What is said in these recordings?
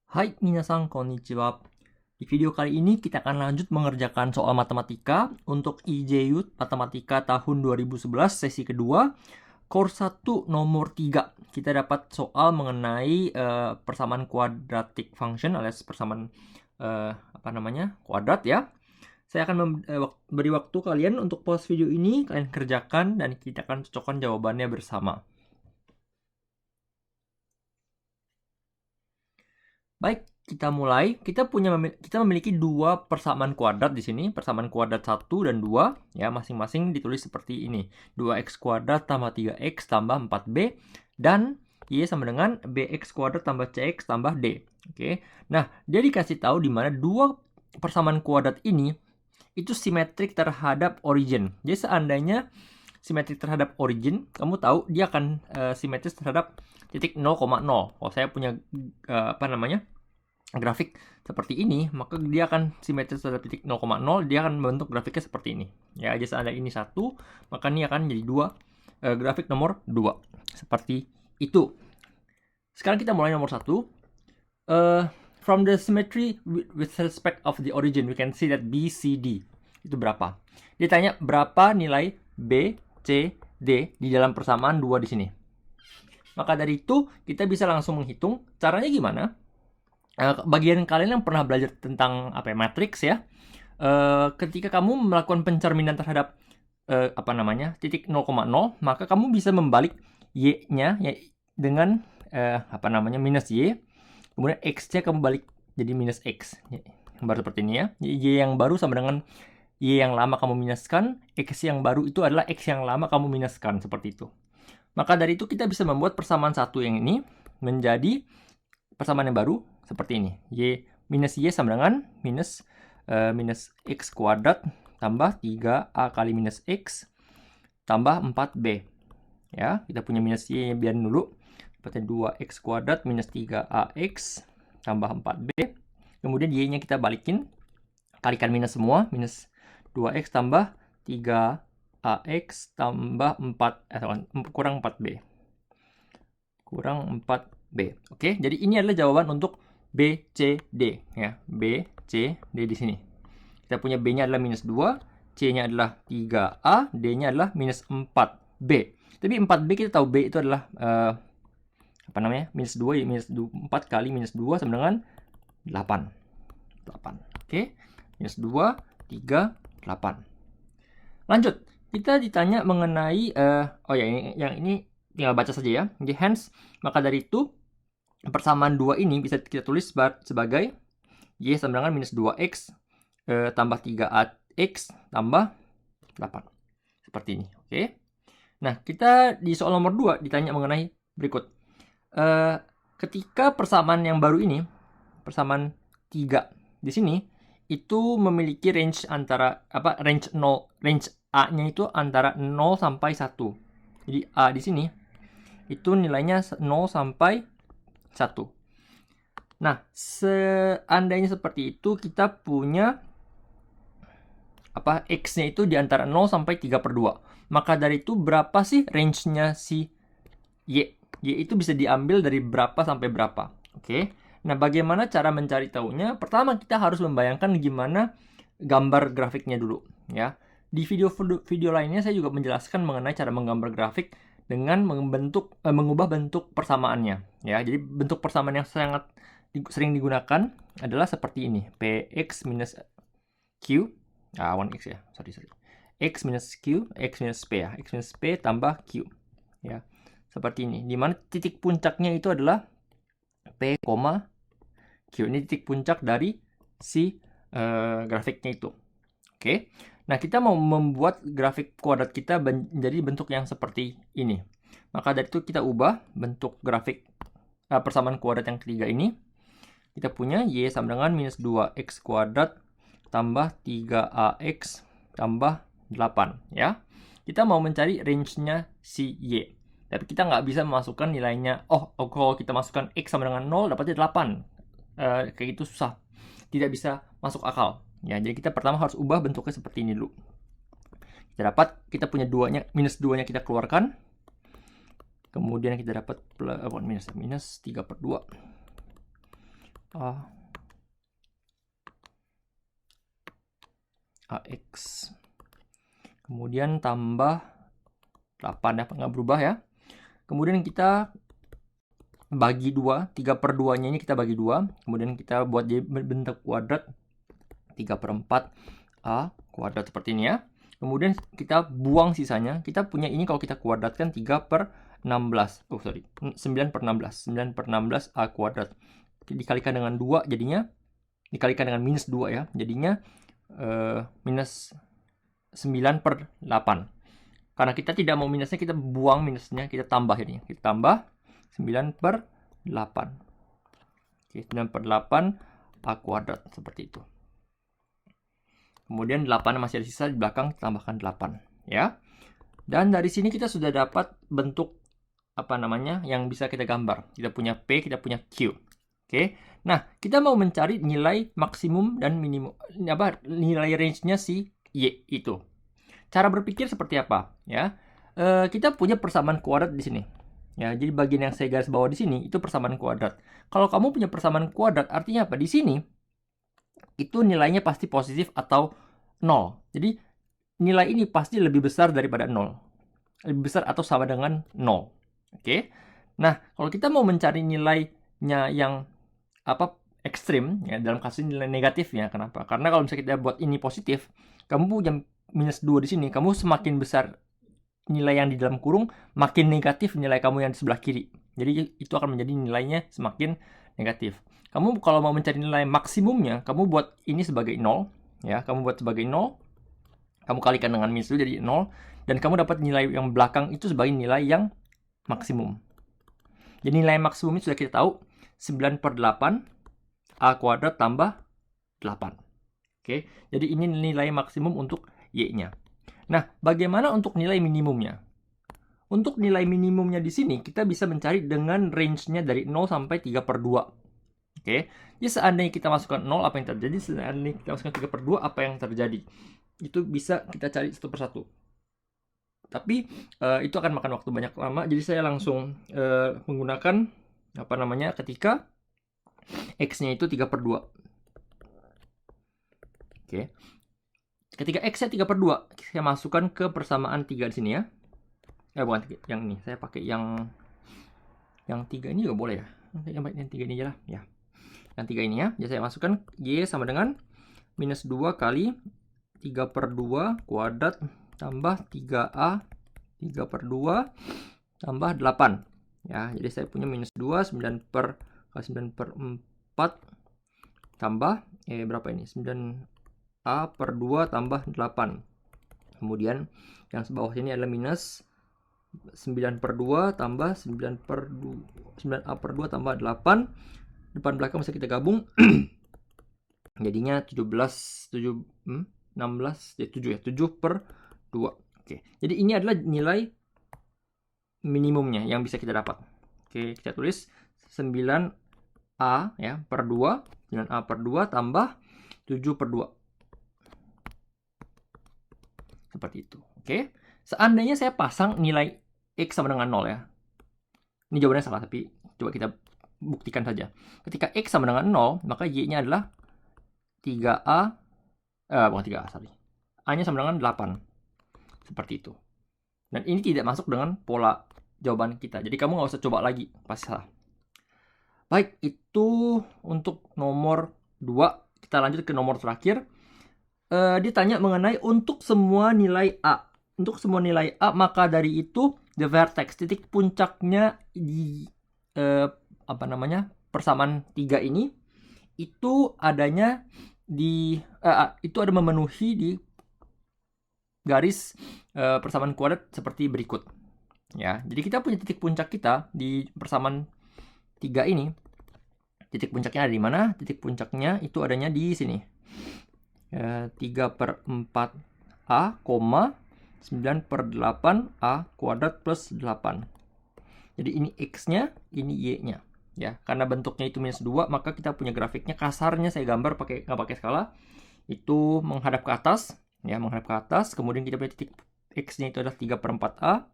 Hai minasan, konnichiwa. Di video kali ini kita akan lanjut mengerjakan soal matematika untuk IJUT Matematika tahun 2011 sesi kedua, course 1 nomor 3. Kita dapat soal mengenai persamaan quadratic function alias persamaan kuadrat ya. Saya akan beri waktu kalian untuk pause video ini, kalian kerjakan dan kita akan cocokkan jawabannya bersama. Baik, kita mulai. Kita memiliki dua persamaan kuadrat di sini, persamaan kuadrat 1 dan 2 ya, masing-masing ditulis seperti ini. 2x kuadrat tambah 3x tambah 4b dan y sama dengan bx kuadrat tambah cx tambah d. Oke. Nah, dia dikasih tahu di mana dua persamaan kuadrat ini itu simetrik terhadap origin. Jadi seandainya simetrik terhadap origin, kamu tahu dia akan simetris terhadap titik 0,0. Kalau saya punya grafik seperti ini, maka dia akan simetris terhadap titik 0,0, dia akan membentuk grafiknya seperti ini. Ya, aja seandainya ini 1, maka ini akan jadi 2, grafik nomor 2. Seperti itu. Sekarang kita mulai nomor 1. From the symmetry with respect of the origin, we can see that B, C, D. Itu berapa? Dia tanya berapa nilai B, C, D di dalam persamaan 2 di sini. Maka dari itu, kita bisa langsung menghitung. Caranya gimana? Bagian kalian yang pernah belajar tentang matriks ya, ketika kamu melakukan pencerminan terhadap titik 0,0, maka kamu bisa membalik y-nya ya, dengan minus y, kemudian x-nya kamu balik jadi minus x, yang baru seperti ini ya. Y yang baru sama dengan y yang lama kamu minuskan, x yang baru itu adalah x yang lama kamu minuskan, seperti itu. Maka dari itu kita bisa membuat persamaan satu yang ini menjadi persamaan yang baru seperti ini. Y sama dengan minus x kuadrat tambah 3a kali minus x tambah 4b. Ya, kita punya minus y biarin dulu. Dapatnya 2x kuadrat minus 3ax tambah 4b. Kemudian y-nya kita balikin. Kalikan minus semua. Minus 2x tambah 3ax tambah 4, kurang 4b. Kurang 4b. Oke, jadi ini adalah jawaban untuk B, C, D. Ya, B, C, D di sini. Kita punya B-nya adalah minus 2, C-nya adalah 3A, D-nya adalah minus 4B. Tapi 4B kita tahu B itu adalah minus 2, ya, minus 4 kali minus 2 sama dengan 8. Oke, minus 2, 3, 8. Lanjut, kita ditanya mengenai, yang ini tinggal baca saja ya. Jadi hence, maka dari itu, persamaan 2 ini bisa kita tulis sebagai y sama dengan minus 2x tambah 3ax tambah 8. Seperti ini, oke. Nah, kita di soal nomor 2 ditanya mengenai berikut. Ketika persamaan yang baru ini, persamaan 3 di sini, itu memiliki range antara, range A-nya itu antara 0 sampai 1. Jadi A di sini, itu nilainya 0 sampai 1. Nah, seandainya seperti itu, kita punya x-nya itu di antara 0 sampai 3/2. Maka dari itu berapa sih range-nya si y? Y itu bisa diambil dari berapa sampai berapa. Oke. Nah, bagaimana cara mencari tahunya? Pertama, kita harus membayangkan gimana gambar grafiknya dulu, ya. Di video lainnya saya juga menjelaskan mengenai cara menggambar grafik dengan mengubah bentuk persamaannya, ya. Jadi bentuk persamaan yang sangat sering digunakan adalah seperti ini, px minus q, 1x ya, sorry, x minus q, x minus p ya, x minus p tambah q, ya, seperti ini. Dimana titik puncaknya itu adalah p, q. Ini titik puncak dari si grafiknya itu. Oke. Nah, kita mau membuat grafik kuadrat kita menjadi bentuk yang seperti ini. Maka dari itu kita ubah bentuk grafik persamaan kuadrat yang ketiga ini. Kita punya y sama dengan minus 2x kuadrat tambah 3ax tambah 8. Ya. Kita mau mencari range-nya si y. Tapi kita nggak bisa memasukkan nilainya. Kalau kita masukkan x sama dengan 0, dapatnya 8. Kayak gitu susah. Tidak bisa masuk akal. Ya, jadi kita pertama harus ubah bentuknya seperti ini dulu. Kita punya minus 2-nya kita keluarkan. Kemudian kita dapat minus 3/2. A AX. Kemudian tambah 8 ya, nggak berubah ya. Kemudian kita bagi 2, 3/2-nya ini kita bagi 2. Kemudian kita buat jadi bentuk kuadrat 3/4 A kuadrat seperti ini ya. Kemudian kita buang sisanya. Kita punya ini kalau kita kuadratkan 3/16. Oh sorry, 9/16. 9/16 A kuadrat. Dikalikan dengan 2 jadinya, dikalikan dengan minus 2 ya. Jadinya minus 9/8. Karena kita tidak mau minusnya, kita buang minusnya, kita tambah ini. Kita tambah 9/8. Oke, 9/8 A kuadrat seperti itu. Kemudian 8 masih ada sisa di belakang, tambahkan 8 ya. Dan dari sini kita sudah dapat bentuk apa namanya yang bisa kita gambar. Kita punya P, kita punya Q. Oke. Nah, kita mau mencari nilai maksimum dan minimum, nilai range-nya si Y itu. Cara berpikir seperti apa ya? Kita punya persamaan kuadrat di sini. Ya, jadi bagian yang saya garis bawah di sini itu persamaan kuadrat. Kalau kamu punya persamaan kuadrat, artinya apa? Di sini itu nilainya pasti positif atau 0. Jadi nilai ini pasti lebih besar daripada 0. Lebih besar atau sama dengan 0. Oke. Nah, kalau kita mau mencari nilainya yang ekstrim ya, dalam kasus ini nilai negatifnya. Kenapa? Karena kalau misalnya kita buat ini positif, kamu punya minus 2 di sini, kamu semakin besar nilai yang di dalam kurung, makin negatif nilai kamu yang di sebelah kiri. Jadi itu akan menjadi nilainya semakin negatif. Kamu kalau mau mencari nilai maksimumnya, kamu buat ini sebagai 0 ya, kamu buat sebagai 0. Kamu kalikan dengan minus 2 jadi 0 dan kamu dapat nilai yang belakang itu sebagai nilai yang maksimum. Jadi nilai maksimum ini sudah kita tahu 9/8 A kuadrat tambah 8. Oke, jadi ini nilai maksimum untuk Y-nya. Nah, bagaimana untuk nilai minimumnya? Untuk nilai minimumnya di sini, kita bisa mencari dengan range-nya dari 0 sampai 3/2. Oke, jadi seandainya kita masukkan 0, apa yang terjadi? Seandainya kita masukkan 3/2, apa yang terjadi? Itu bisa kita cari satu persatu. Tapi itu akan makan waktu banyak lama, jadi saya langsung menggunakan apa namanya ketika X-nya itu 3/2. Oke. Ketika X-nya 3/2, saya masukkan ke persamaan 3 di sini ya. Bukan yang ini, saya pakai yang 3 ini juga boleh ya. Yang 3 ini aja lah ya. Yang 3 ini ya. Jadi saya masukkan Y sama dengan minus 2 kali 3/2 kuadrat tambah 3A 3/2 tambah 8 ya. Jadi saya punya minus 2 9/4 tambah berapa ini? 9A/2 tambah 8. Kemudian yang sebawah sini adalah minus 9/2 tambah 9A/2 tambah 8. Depan belakang bisa kita gabung. Jadinya 7/2. Oke. Jadi ini adalah nilai minimumnya yang bisa kita dapat. Oke, kita tulis 9A ya per 2, 9A/2 tambah 7/2. Seperti itu. Oke. Seandainya saya pasang nilai X sama dengan 0 ya. Ini jawabannya salah, tapi coba kita buktikan saja. Ketika X sama dengan 0, maka Y-nya adalah 3A, bukan 3A, sorry. A-nya sama dengan 8. Seperti itu. Dan ini tidak masuk dengan pola jawaban kita. Jadi kamu nggak usah coba lagi, pasti salah. Baik, itu untuk nomor 2. Kita lanjut ke nomor terakhir. Dia tanya mengenai untuk semua nilai A. Untuk semua nilai A, maka dari itu the vertex, titik puncaknya di persamaan 3 ini itu adanya di itu ada memenuhi di garis persamaan kuadrat seperti berikut ya. Jadi kita punya titik puncak kita di persamaan 3 ini. Titik puncaknya ada di mana? Titik puncaknya itu adanya di sini. 3/4A, 9/8A kuadrat plus 8. Jadi ini X-nya, ini Y-nya. Ya, karena bentuknya itu minus 2, maka kita punya grafiknya. Kasarnya saya gambar nggak pakai skala. Itu menghadap ke atas. Ya, menghadap ke atas. Kemudian kita punya titik X-nya itu adalah 3/4A.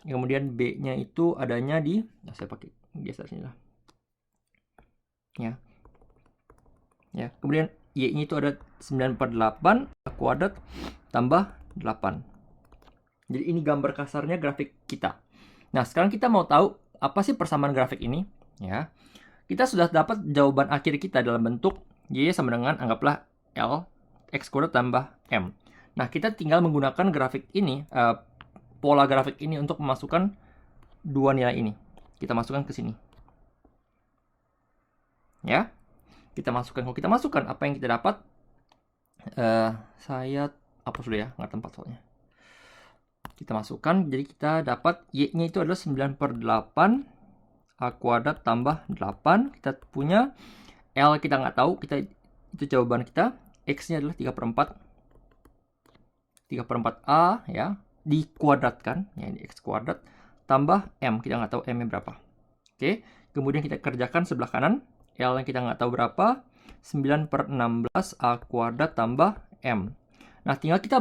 Kemudian B-nya itu adanya di, saya pakai geser sini lah. Ya, kemudian Y-nya itu ada 9/8 A kuadrat tambah 8. Jadi ini gambar kasarnya grafik kita. Nah, sekarang kita mau tahu apa sih persamaan grafik ini, ya. Kita sudah dapat jawaban akhir kita dalam bentuk Y sama dengan, anggaplah, L, X kuadrat tambah M. Nah, kita tinggal menggunakan grafik ini, pola grafik ini untuk memasukkan dua nilai ini. Kita masukkan ke sini. Ya, kita masukkan. Kalau kita masukkan, apa yang kita dapat? Saya hapus dulu ya, nggak tempat soalnya. Kita masukkan, jadi kita dapat Y-nya itu adalah 9/8 A kuadrat tambah 8. Kita punya L kita nggak tahu, itu jawaban kita. X-nya adalah 3/4 A ya, dikuadratkan ya, ini X kuadrat tambah M, kita nggak tahu M-nya berapa. Oke, kemudian kita kerjakan sebelah kanan. L yang kita nggak tahu berapa, 9/16 A kuadrat tambah M. Nah, tinggal kita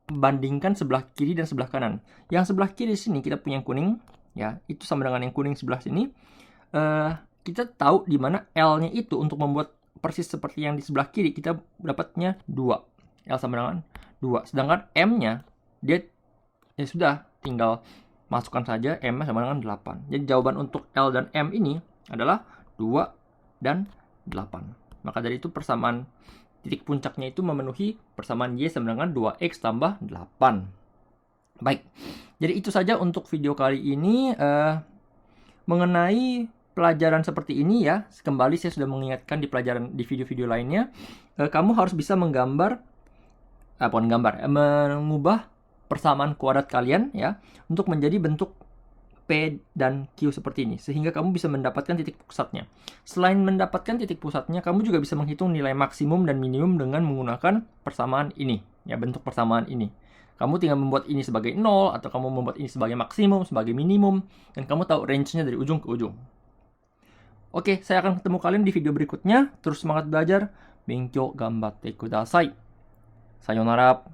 bandingkan sebelah kiri dan sebelah kanan. Yang sebelah kiri sini kita punya yang kuning, ya, itu sama dengan yang kuning sebelah sini. Kita tahu di mana L-nya itu untuk membuat persis seperti yang di sebelah kiri, kita dapatnya 2. L sama dengan 2. Sedangkan M-nya, dia ya sudah, tinggal masukkan saja M sama dengan 8. Jadi jawaban untuk L dan M ini adalah 2 dan 8. Maka dari itu persamaan titik puncaknya itu memenuhi persamaan Y sama dengan 2X tambah 8. Baik, jadi itu saja untuk video kali ini mengenai pelajaran seperti ini ya. Kembali saya sudah mengingatkan di video-video lainnya, kamu harus bisa menggambar, mengubah persamaan kuadrat kalian ya untuk menjadi bentuk P dan Q seperti ini, sehingga kamu bisa mendapatkan titik pusatnya. Selain mendapatkan titik pusatnya, kamu juga bisa menghitung nilai maksimum dan minimum dengan menggunakan persamaan ini, ya, bentuk persamaan ini. Kamu tinggal membuat ini sebagai 0, atau kamu membuat ini sebagai maksimum, sebagai minimum, dan kamu tahu range-nya dari ujung ke ujung. Oke, saya akan ketemu kalian di video berikutnya. Terus semangat belajar. Benkyou gambatte kudasai. Sayonara.